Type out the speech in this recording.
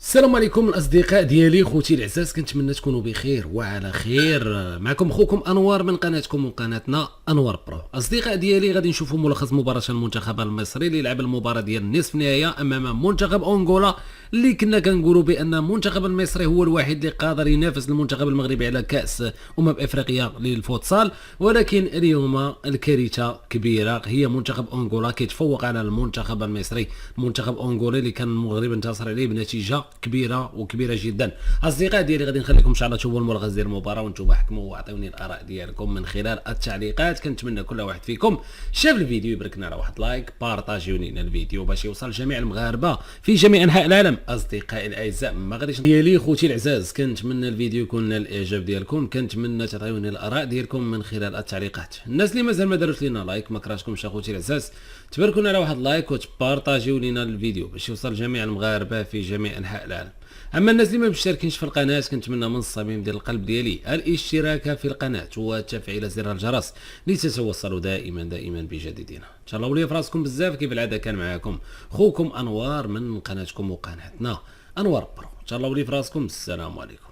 السلام عليكم الاصدقاء ديالي، خوتي العزاز، كنتمنى تكونوا بخير وعلى خير. معكم خوكم انوار من قناتكم وقناتنا انوار برو. اصدقاء ديالي، غادي نشوفوا ملخص مباراه المنتخب المصري اللي لعب المباراه ديال نصف النهائي امام منتخب انغولا، اللي كنا كنقولوا بان المنتخب المصري هو الوحيد اللي قادر ينافس المنتخب المغربي على كاس افريقيا للفوتسال. ولكن اليوم الكارثه كبيره، هي منتخب انغولا كيتفوق على المنتخب المصري. المنتخب انغولي اللي كان المغرب انتصر عليه بنتيجه كبيره جدا. اصدقاء ديالي، غادي نخليكم ان شاء الله تشوفوا الملخص ديال المباراه وانتم حكموا واعطوني الاراء ديالكم من خلال التعليقات. كنتمنى كل واحد فيكم شاف الفيديو يبارك لنا واحد لايك، بارطاجيو لنا الفيديو باش يوصل لجميع المغاربه في جميع انحاء العالم. اصدقائي الاعزاء، ما غاديش ديالي خوتي العزاز، كنتمنى الفيديو يكون نال الاعجاب ديالكم، كنتمنى تعطيوني الاراء ديالكم من خلال التعليقات. الناس اللي مازال ما داروش لنا لايك، ما كرهتكمش اخوتي العزاز، تباركونا على واحد لايك وتبارطاجيو لنا الفيديو باش يوصل لجميع المغاربه في جميع انحاء العالم. اما الناس اللي ما مشتركينش في القناه، كنتمنى من الصميم ديال القلب ديالي الاشتراك في القناه وتفعيل زر الجرس لتتوصلوا دائما بجديدنا. ان شاء الله ولي في راسكم بزاف. كيف العاده كان معاكم خوكم انوار من قناتكم وقناتنا انوار برو. ان شاء الله ولي في راسكم. السلام عليكم.